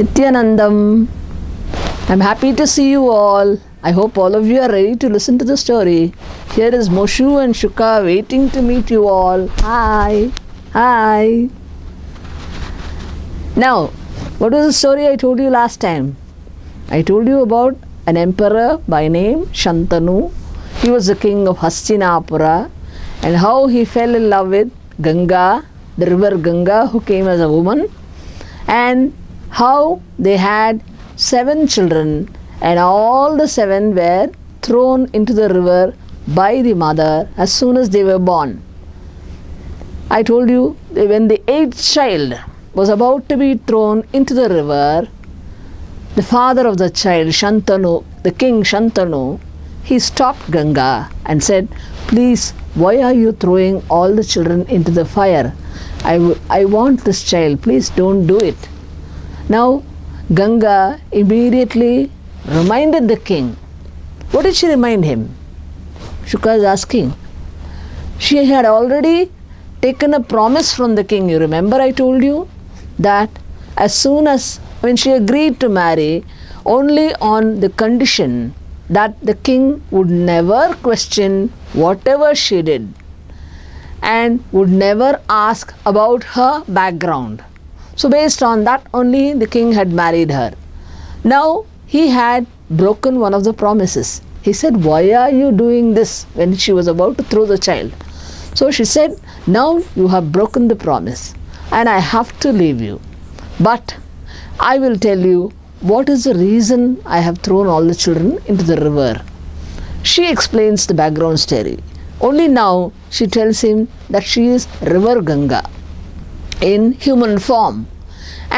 Nityanandam. I'm happy to see you all. I hope all of you are ready to listen to the story. Here is Moshu and Shuka waiting to meet you all. Hi. Hi. Now, what was the story I told you last time? I told you about an emperor by name Shantanu. He was the king of Hastinapura, and how he fell in love with Ganga, the river Ganga, who came as a woman, and how they had 7 children, and all the 7 were thrown into the river by the mother as soon as they were born. I told you that when the 8th child was about to be thrown into the river, the father of the child, Shantanu, the king Shantanu, he stopped Ganga and said, "Please, why are you throwing all the children into the fire? I want this child, please don't do it." Now, Ganga immediately reminded the king. What did she remind him? Shuka is asking. She had already taken a promise from the king. You remember I told you that as soon as when she agreed to marry, only on the condition that the king would never question whatever she did and would never ask about her background. So based on that only the king had married her. Now he had broken one of the promises. He said, "Why are you doing this?" when she was about to throw the child. So she said, "Now you have broken the promise and I have to leave you. But I will tell you what is the reason I have thrown all the children into the river." She explains the background story. Only now she tells him that she is River Ganga in human form.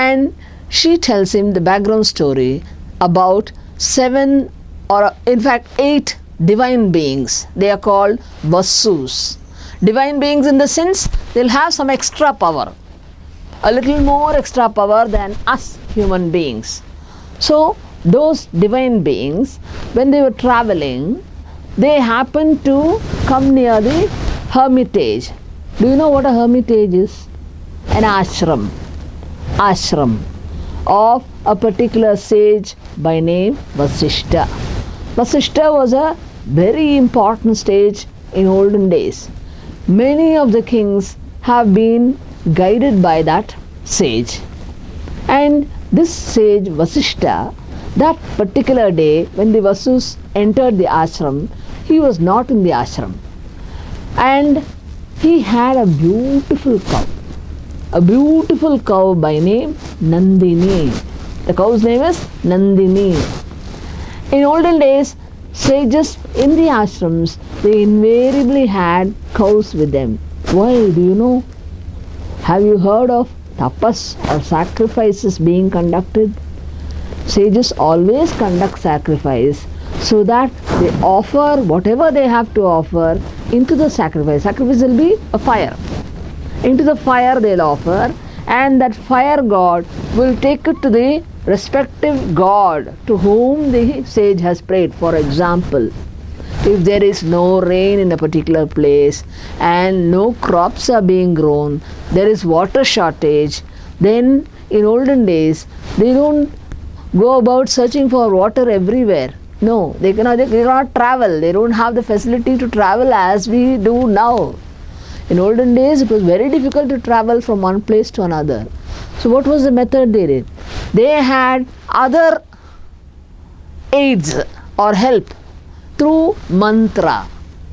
And she tells him the background story about 7 or in fact 8 divine beings. They are called Vasus. Divine beings in the sense they'll have some extra power, a little more extra power than us human beings. So those divine beings, when they were traveling, they happened to come near the hermitage. Do you know what a hermitage is? An ashram. Ashram of a particular sage by name Vasishta. Vasishta was a very important sage in olden days. Many of the kings have been guided by that sage. And this sage Vasishta, that particular day when the Vasus entered the ashram, he was not in the ashram. And he had a beautiful cow. A beautiful cow by name Nandini. The cow's name is Nandini. In olden days, sages in the ashrams, they invariably had cows with them. Why? Do you know? Have you heard of tapas or sacrifices being conducted? Sages always conduct sacrifice so that they offer whatever they have to offer into the sacrifice. Sacrifice will be a fire. Into the fire they'll offer, and that fire god will take it to the respective god to whom the sage has prayed. For example, if there is no rain in a particular place and no crops are being grown, there is water shortage, then in olden days they don't go about searching for water everywhere. No, they cannot travel. They don't have the facility to travel as we do now. In olden days, it was very difficult to travel from one place to another. So what was the method they did? They had other aids or help through mantra.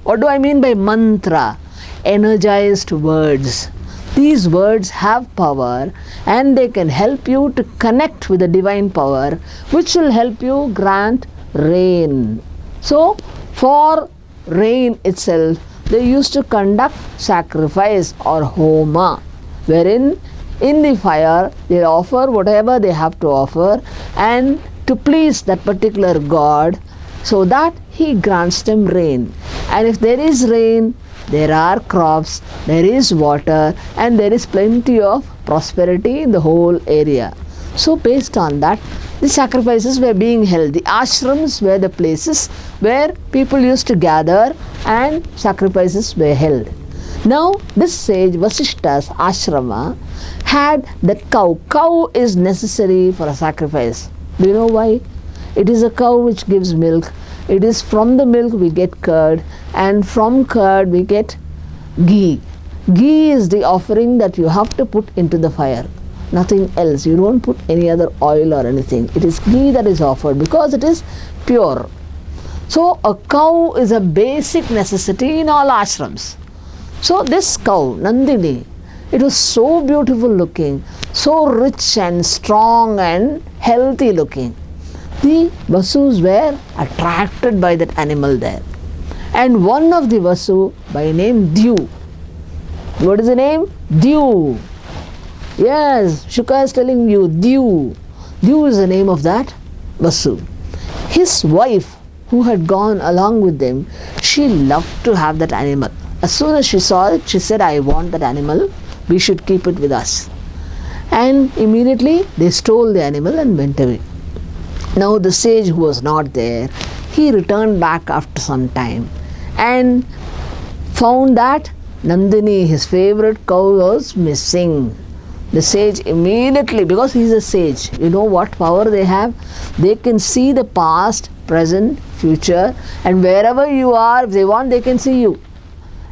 What do I mean by mantra? Energized words. These words have power and they can help you to connect with the divine power, which will help you grant rain. So for rain itself, they used to conduct sacrifice or homa, wherein in the fire they offer whatever they have to offer and to please that particular god so that he grants them rain. And if there is rain, there are crops, there is water, and there is plenty of prosperity in the whole area. So based on that, the sacrifices were being held. The ashrams were the places where people used to gather and sacrifices were held. Now this sage Vasishta's ashrama had that cow. Cow is necessary for a sacrifice. Do you know why? It is a cow which gives milk. It is from the milk we get curd, and from curd we get ghee. Ghee is the offering that you have to put into the fire. Nothing else. You don't put any other oil or anything. It is ghee that is offered because it is pure. So a cow is a basic necessity in all ashrams. So this cow, Nandini, it was so beautiful looking, so rich and strong and healthy looking. The Vasus were attracted by that animal there. And one of the Vasu by name Dyu. What is the name? Dyu. Yes, Shuka is telling you Dyu. Dyu is the name of that Vasu. His wife, who had gone along with them, she loved to have that animal. As soon as she saw it, she said, I want that animal. We should keep it with us. And immediately they stole the animal and went away. Now the sage who was not there, he returned back after some time and found that Nandini, his favorite cow, was missing. The sage immediately, because he is a sage, you know what power they have? They can see the past, present, future, and wherever you are, if they want, they can see you.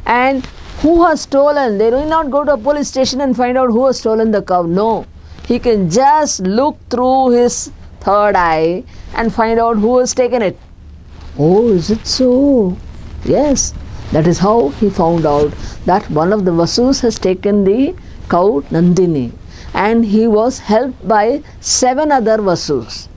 And who has stolen? They do not go to a police station and find out who has stolen the cow. No, he can just look through his third eye and find out who has taken it. Oh, is it so? Yes, that is how he found out that one of the Vasus has taken the cow Nandini, and he was helped by 7 other Vasus.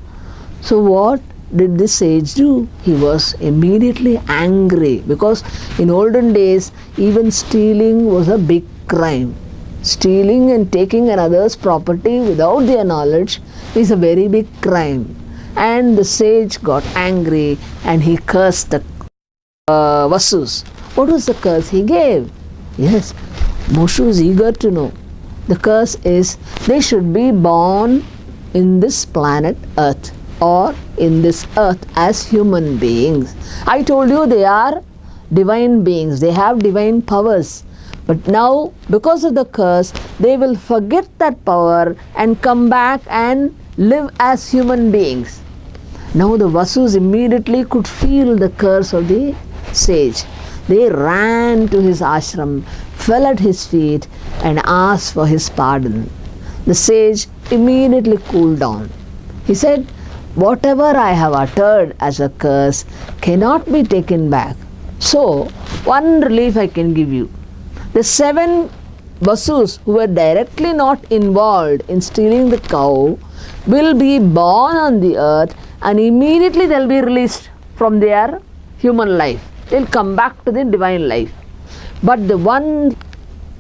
So what did the sage do? He was immediately angry, because in olden days even stealing was a big crime. Stealing and taking another's property without their knowledge is a very big crime. And the sage got angry and he cursed the Vasus. What was the curse he gave? Yes, Moshu is eager to know. The curse is they should be born in this planet Earth, or in this earth as human beings. I told you they are divine beings. They have divine powers. But now, because of the curse, they will forget that power and come back and live as human beings. Now the Vasus immediately could feel the curse of the sage. They ran to his ashram, fell at his feet and asked for his pardon. The sage immediately cooled down. He said, whatever I have uttered as a curse cannot be taken back. So, one relief I can give you. The 7 Vasus who were directly not involved in stealing the cow will be born on the earth, and immediately they will be released from their human life. They will come back to the divine life. But the one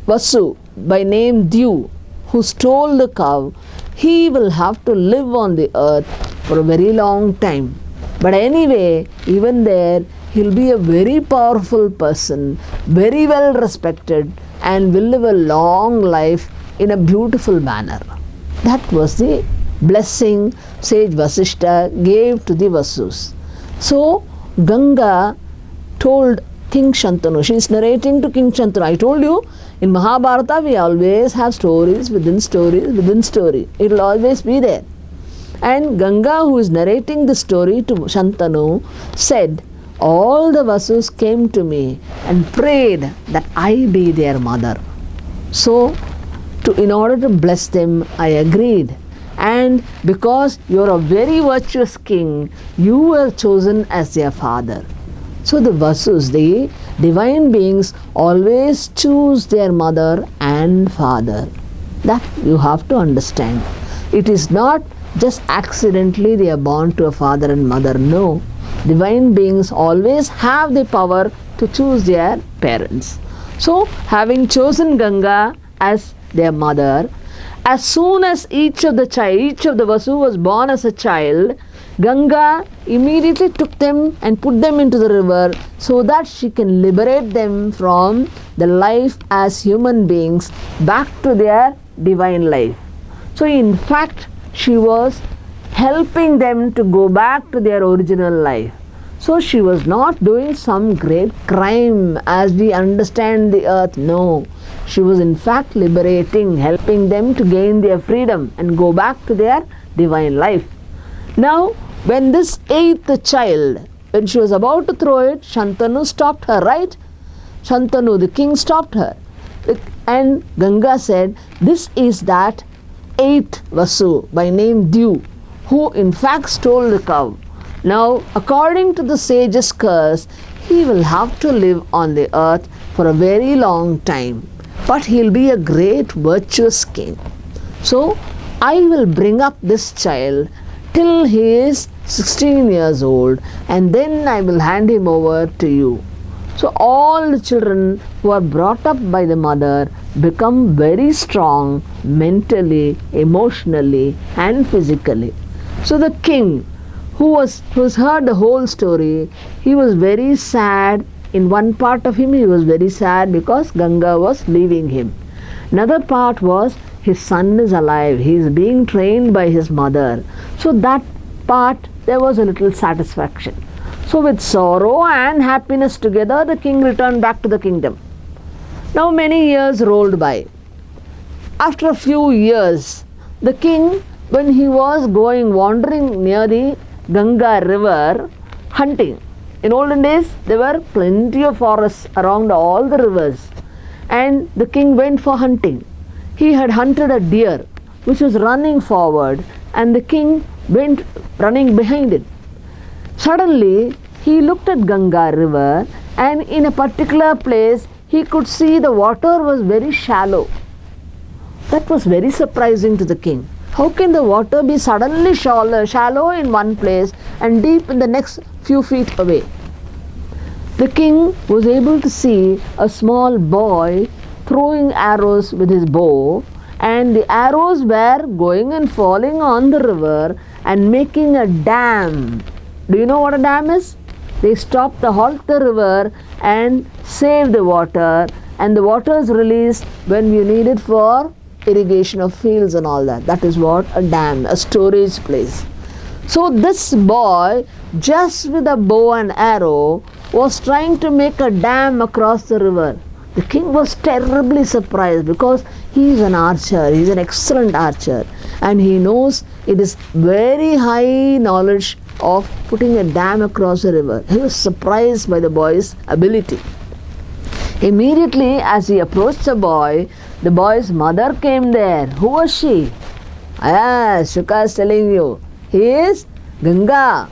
Vasu by name Dyu, who stole the cow, he will have to live on the earth for a very long time. But anyway, even there, he'll be a very powerful person, very well respected, and will live a long life in a beautiful manner. That was the blessing sage Vasishta gave to the Vasus. So Ganga told King Shantanu, she is narrating to King Shantanu. I told you, in Mahabharata we always have stories within stories within story. It will always be there. And Ganga, who is narrating the story to Shantanu, said, all the Vasus came to me and prayed that I be their mother. So, in order to bless them, I agreed. And because you are a very virtuous king, you were chosen as their father. So the Vasus, the divine beings, always choose their mother and father. That you have to understand. It is not just accidentally they are born to a father and mother. No. Divine beings always have the power to choose their parents. So, having chosen Ganga as their mother, as soon as each of the Vasu was born as a child, Ganga immediately took them and put them into the river so that she can liberate them from the life as human beings back to their divine life. So, in fact, she was helping them to go back to their original life. So she was not doing some great crime as we understand the earth. No, she was in fact liberating, helping them to gain their freedom and go back to their divine life. Now, when this eighth child, when she was about to throw it, Shantanu stopped her, right? Shantanu, the king, stopped her. And Ganga said, this is that eighth Vasu by name Dew, who in fact stole the cow. Now, according to the sage's curse, he will have to live on the earth for a very long time. But he'll be a great virtuous king. So, I will bring up this child till he is 16 years old, and then I will hand him over to you. So all the children who are brought up by the mother become very strong mentally, emotionally and physically. So the king who's heard the whole story, he was very sad. In one part of him he was very sad because Ganga was leaving him. Another part was his son is alive, he is being trained by his mother. So that part there was a little satisfaction. So with sorrow and happiness together, the king returned back to the kingdom. Now many years rolled by. After a few years, the king, when he was wandering near the Ganga river, hunting. In olden days, there were plenty of forests around all the rivers. And the king went for hunting. He had hunted a deer which was running forward, and the king went running behind it. Suddenly, he looked at Ganga river, and in a particular place, he could see the water was very shallow. That was very surprising to the king. How can the water be suddenly shallow in one place and deep in the next few feet away? The king was able to see a small boy throwing arrows with his bow, and the arrows were going and falling on the river and making a dam. Do you know what a dam is? They halt the river and save the water, and the water is released when you need it for irrigation of fields and all that. That is what a dam, a storage place. So this boy, just with a bow and arrow, was trying to make a dam across the river. The king was terribly surprised because he is an archer, he is an excellent archer, and he knows it is very high knowledge of putting a dam across the river. He was surprised by the boy's ability. Immediately as he approached the boy's mother came there. Who was she? Shuka is telling you. He is Ganga.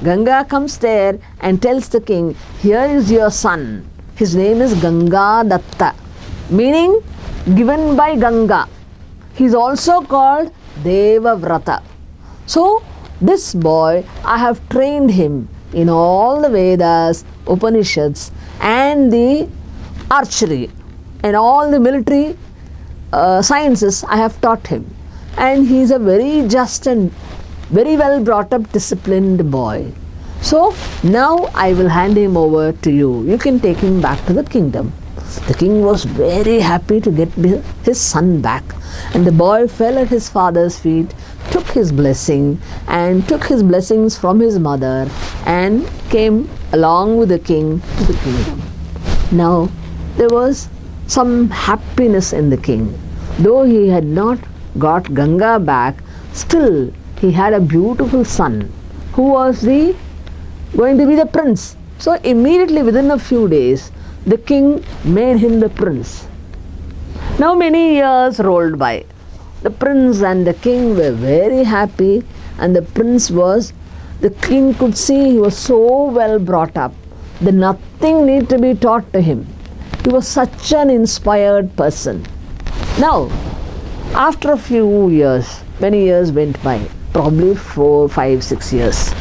Ganga comes there and tells the king, here is your son. His name is Ganga Datta, meaning given by Ganga. He is also called Deva Vrata. So this boy, I have trained him in all the Vedas, Upanishads and the archery and all the military sciences I have taught him. And he is a very just and very well brought up, disciplined boy. So now I will hand him over to you. You can take him back to the kingdom. The king was very happy to get his son back. And the boy fell at his father's feet, took his blessing and took his blessings from his mother and came along with the king to the kingdom. Now there was some happiness in the king. Though he had not got Ganga back, still he had a beautiful son who was going to be the prince. So immediately within a few days, the king made him the prince. Now many years rolled by. The prince and the king were very happy, and the king could see he was so well brought up that nothing need to be taught to him. He was such an inspired person. Now, after a few years, many years went by, probably 4, 5, 6 years.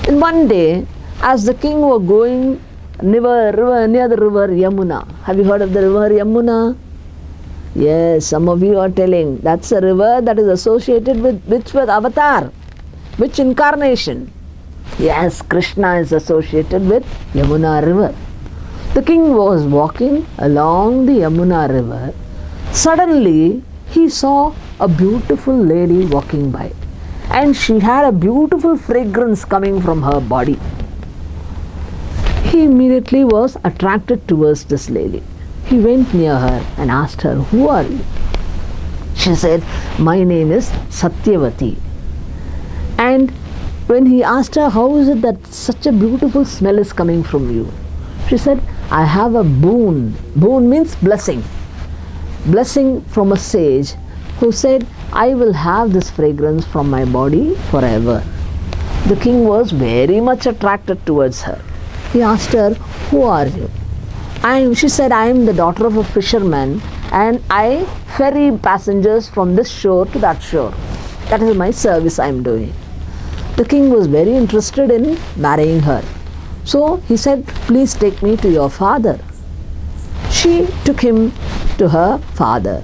And one day, as the king was going near the river Yamuna. Have you heard of the river Yamuna? Yes, some of you are telling. That's a river that is associated with avatar. Which incarnation? Yes, Krishna is associated with Yamuna river. The king was walking along the Yamuna river. Suddenly, he saw a beautiful lady walking by. And she had a beautiful fragrance coming from her body. He immediately was attracted towards this lady. He went near her and asked her, "Who are you?" She said, "My name is Satyavati." And when he asked her, "How is it that such a beautiful smell is coming from you?" She said, "I have a boon." Boon means blessing. Blessing from a sage who said, "I will have this fragrance from my body forever." The king was very much attracted towards her. He asked her, "Who are you?" She said, "I am the daughter of a fisherman and I ferry passengers from this shore to that shore. That is my service I am doing." The king was very interested in marrying her. So he said, "Please take me to your father." She took him to her father.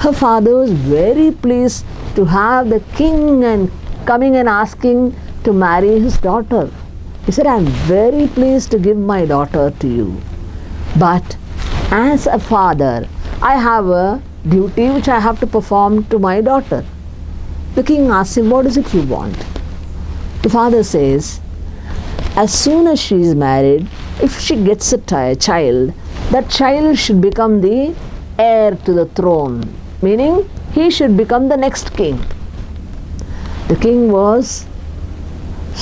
Her father was very pleased to have the king and coming and asking to marry his daughter. He said, "I am very pleased to give my daughter to you. But as a father, I have a duty which I have to perform to my daughter." The king asked him, "What is it you want?" The father says, "As soon as she is married, if she gets a child, that child should become the heir to the throne, meaning he should become the next king." The king was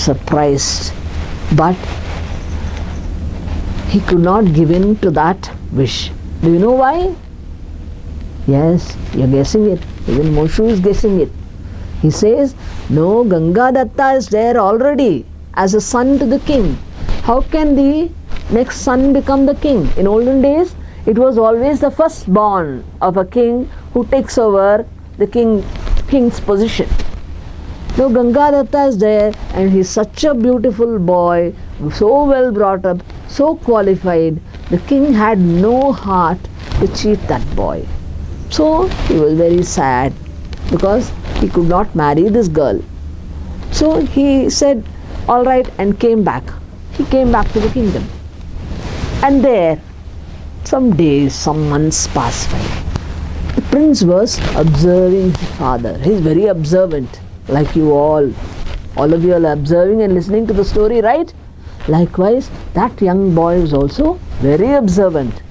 surprised, but he could not give in to that wish. Do you know why? Yes, you're guessing it. Even Moshe is guessing it. He says, "No, Gangadatta is there already as a son to the king. How can the next son become the king?" In olden days, it was always the firstborn of a king who takes over the king's position. No, Gangadatta is there and he's such a beautiful boy, so well brought up, so qualified. The king had no heart to cheat that boy. So he was very sad because he could not marry this girl. So he said, "All right," and came back. He came back to the kingdom. And there, some days, some months passed by. The prince was observing his father. He is very observant, like you all. All of you are observing and listening to the story, right? Likewise, that young boy was also very observant.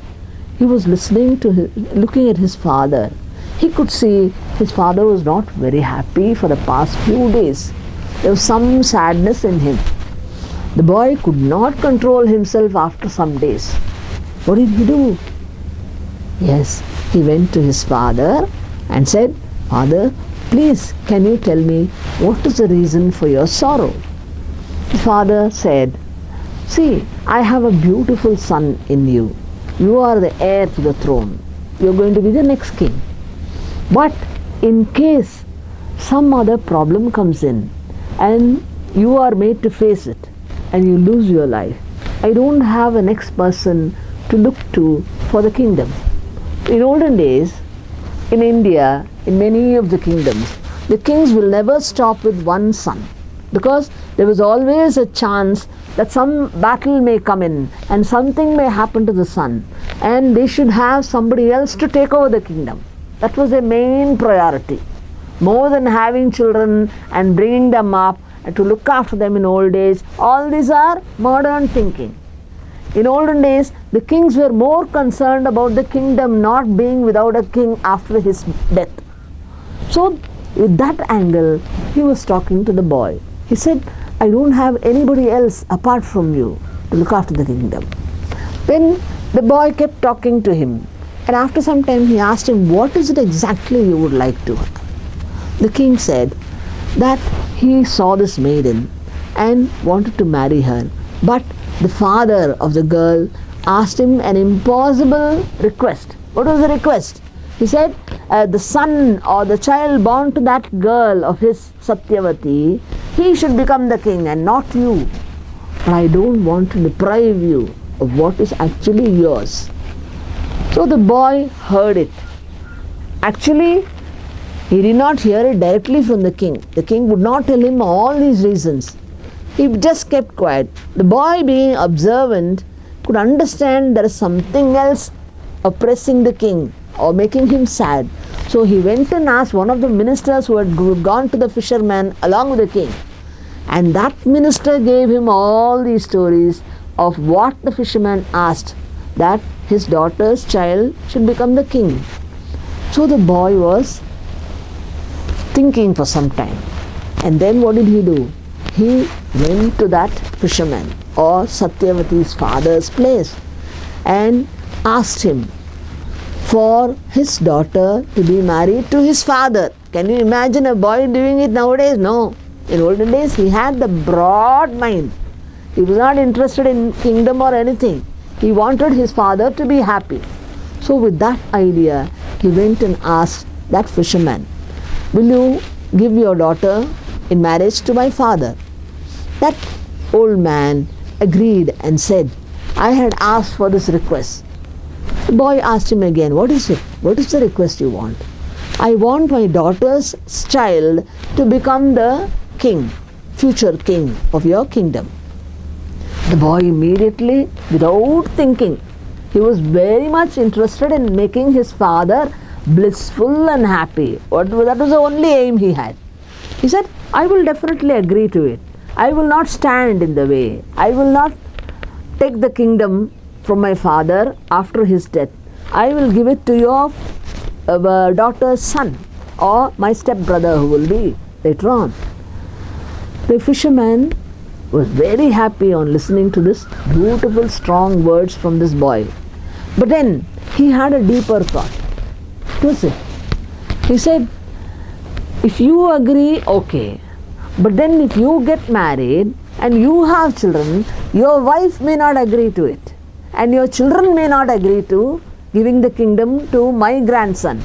He was looking at his father. He could see his father was not very happy for the past few days. There was some sadness in him. The boy could not control himself after some days. What did he do? Yes, he went to his father and said, "Father, please, can you tell me what is the reason for your sorrow?" The father said, "See, I have a beautiful son in you. You are the heir to the throne. You are going to be the next king. But in case some other problem comes in and you are made to face it and you lose your life, I don't have a next person to look to for the kingdom." In olden days, in India, in many of the kingdoms, the kings will never stop with one son, because there was always a chance that some battle may come in and something may happen to the son, and they should have somebody else to take over the kingdom. That was their main priority. More than having children and bringing them up and to look after them in old age, all these are modern thinking. In olden days, the kings were more concerned about the kingdom not being without a king after his death. So, with that angle, he was talking to the boy. He said, "I don't have anybody else apart from you to look after the kingdom." Then the boy kept talking to him, and after some time he asked him, "What is it exactly you would like to have?" The king said that he saw this maiden and wanted to marry her, but the father of the girl asked him an impossible request. What was the request? He said, the son or the child born to that girl of his, Satyavati, he should become the king and not you. But I don't want to deprive you of what is actually yours. So the boy heard it. Actually, he did not hear it directly from the king. The king would not tell him all these reasons. He just kept quiet. The boy, being observant, could understand there is something else oppressing the king or making him sad. So he went and asked one of the ministers who had gone to the fisherman along with the king. And that minister gave him all these stories, of what the fisherman asked, that his daughter's child should become the king. So the boy was thinking for some time. And then what did he do? He went to that fisherman or Satyavati's father's place and asked him for his daughter to be married to his father. Can you imagine a boy doing it nowadays? No. In olden days, he had the broad mind. He was not interested in kingdom or anything. He wanted his father to be happy. So with that idea, he went and asked that fisherman, will you give your daughter in marriage to my father? That old man agreed and said, I had asked for this request. The boy asked him again, what is it? What is the request you want? I want my daughter's child to become the king, future king of your kingdom. The boy immediately, without thinking, he was very much interested in making his father blissful and happy. That was the only aim he had. He said, I will definitely agree to it. I will not stand in the way. I will not take the kingdom from my father after his death. I will give it to your daughter's son or my stepbrother who will be later on. The fisherman was very happy on listening to this beautiful, strong words from this boy. But then he had a deeper thought. What was it? He said, if you agree, okay. But then if you get married and you have children, your wife may not agree to it. And your children may not agree to giving the kingdom to my grandson.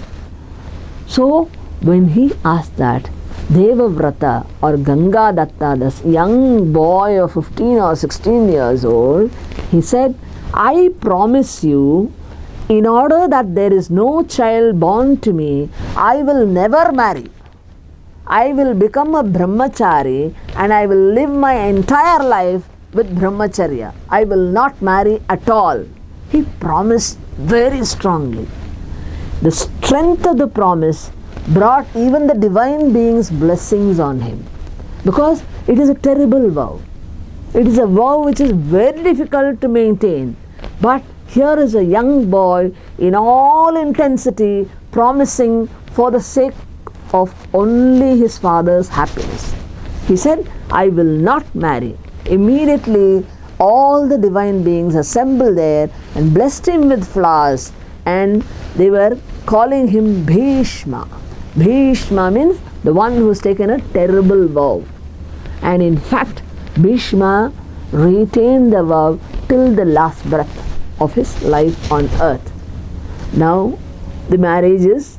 So when he asked that, Devavrata or Gangadatta, this young boy of 15 or 16 years old, he said, I promise you, in order that there is no child born to me, I will never marry. I will become a brahmachari and I will live my entire life with brahmacharya. I will not marry at all. He promised very strongly. The strength of the promise brought even the divine beings' blessings on him, because it is a terrible vow. It is a vow which is very difficult to maintain. But here is a young boy in all intensity promising for the sake of only his father's happiness. He said, I will not marry. Immediately all the divine beings assembled there and blessed him with flowers, and they were calling him Bhishma. Bhishma means the one who has taken a terrible vow. And in fact, Bhishma retained the vow till the last breath of his life on earth. Now the marriage is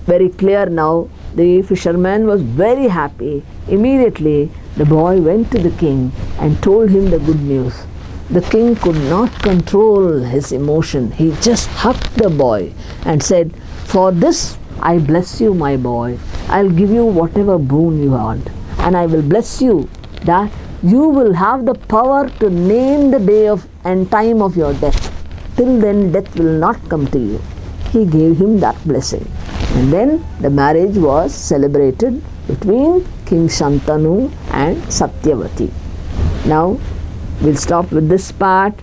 very clear now. The fisherman was very happy. Immediately the boy went to the king and told him the good news. The king could not control his emotion. He just hugged the boy and said, for this I bless you, my boy. I'll give you whatever boon you want. And I will bless you that you will have the power to name the day of and time of your death. Till then death will not come to you. He gave him that blessing. And then the marriage was celebrated between King Shantanu and Satyavati. Now we'll stop with this part.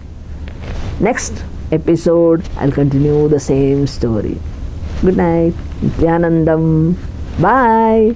Next episode I'll continue the same story. Good night. Nityanandam. Bye.